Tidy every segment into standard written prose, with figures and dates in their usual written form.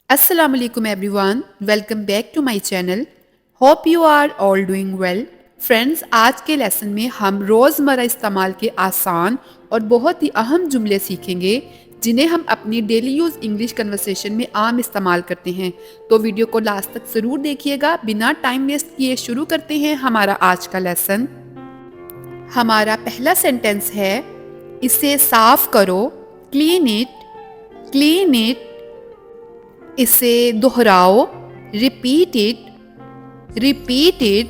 Assalamualaikum everyone, welcome back to my channel. Hope you are all doing well. Friends, आज के lesson में हम रोज़मर्रा इस्तेमाल के आसान और बहुत ही अहम जुमले सीखेंगे जिन्हें हम अपनी डेली यूज़ इंग्लिश कन्वर्सेशन में आम इस्तेमाल करते हैं। तो वीडियो को लास्ट तक ज़रूर देखिएगा। बिना टाइम वेस्ट किए शुरू करते हैं हमारा आज का लेसन। हमारा पहला सेंटेंस है, इसे साफ करो, क्लीन इट, क्लीन इट। इसे दोहराओ, रिपीट इट, रिपीट इट।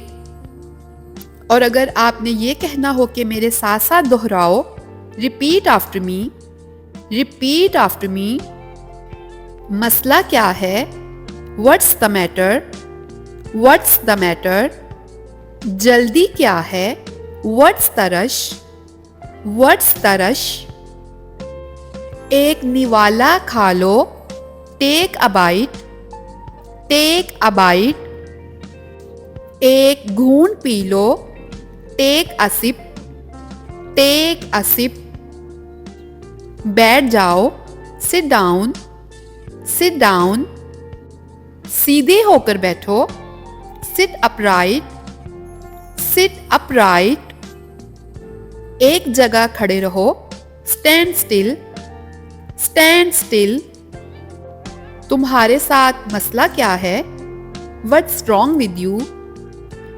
और अगर आपने ये कहना हो कि मेरे साथ साथ दोहराओ, repeat after me, repeat after me. मसला क्या है, what's the matter, what's the matter. जल्दी क्या है, what's the rush, what's the rush. एक निवाला खा लो, take a bite, take a bite. एक घूंट पी लो, take a sip, take a sip. बैठ जाओ, सिट डाउन, सिट डाउन। सीधे होकर बैठो, सिट अपराइट, सिट अपराइट। एक जगह खड़े रहो, स्टैंड स्टिल, स्टैंड स्टिल। तुम्हारे साथ मसला क्या है, what's wrong with you,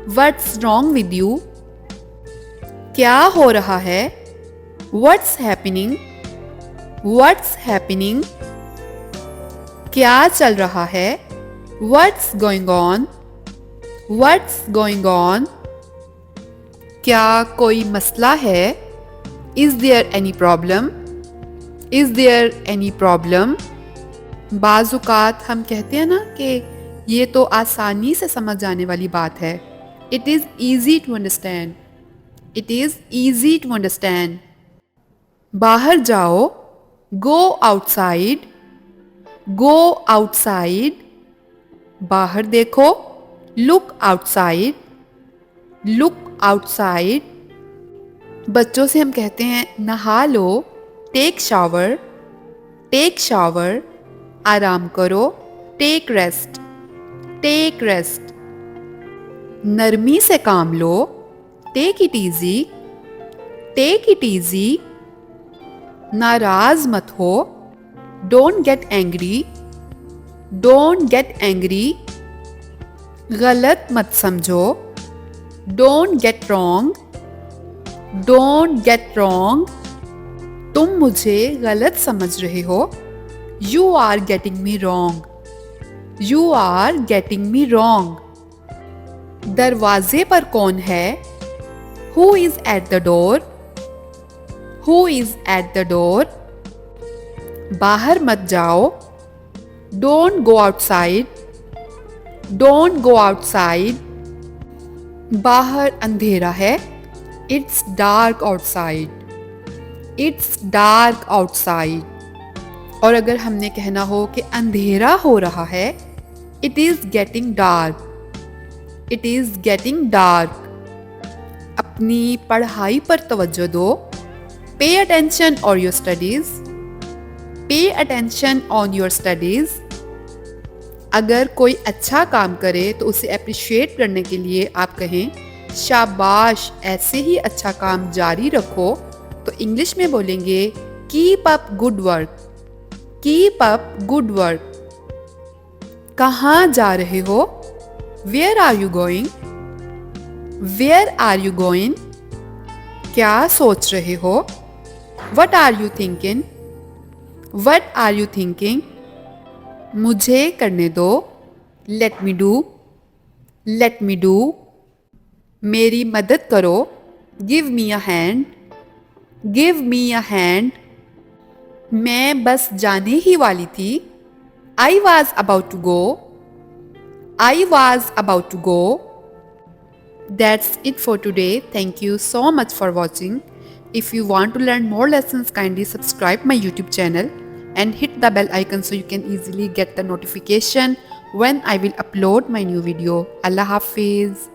what's wrong with you. क्या हो रहा है, व्हाट्स हैपनिंग, व्हाट्स हैपनिंग। क्या चल रहा है, what's going on, what's going on. क्या कोई मसला है, is there any problem, is there any problem. बाज़ुकात हम कहते हैं ना कि ये तो आसानी से समझ जाने वाली बात है। It is easy to understand, it is easy to understand. बाहर जाओ, गो आउटसाइड, गो आउटसाइड। बाहर देखो, लुक आउटसाइड, लुक आउटसाइड। बच्चों से हम कहते हैं नहा लो, टेक शावर, टेक शावर। आराम करो, टेक रेस्ट, टेक रेस्ट। नरमी से काम लो, take it easy, take it easy. नाराज मत हो, don't get angry, don't get angry. गलत मत समझो, don't get wrong, don't get wrong. तुम मुझे गलत समझ रहे हो, You are getting me wrong, you are getting me wrong। दरवाजे पर कौन है, Who is at the door, Who is at the door। बाहर मत जाओ, Don't go outside, Don't go outside। बाहर अंधेरा है, It's dark outside, It's dark outside। और अगर हमने कहना हो कि अंधेरा हो रहा है, it is getting dark, it is getting dark. अपनी पढ़ाई पर तवज्जो दो, pay attention on your studies, pay attention on your studies. अगर कोई अच्छा काम करे तो उसे अप्रिशिएट करने के लिए आप कहें शाबाश, ऐसे ही अच्छा काम जारी रखो। तो इंग्लिश में बोलेंगे keep up good work, keep up good work. कहाँ जा रहे हो, where are you going, where are you going. क्या सोच रहे हो, what are you thinking, what are you thinking. मुझे करने दो, let me do, let me do. मेरी मदद करो, give me a hand, give me a hand. मैं बस जाने ही वाली थी, I was about to go, I was about to go. That's it for today. Thank you so much for watching. If you want to learn more lessons, kindly subscribe my YouTube channel and hit the bell icon so you can easily get the notification when I will upload my new video. Allah Hafiz.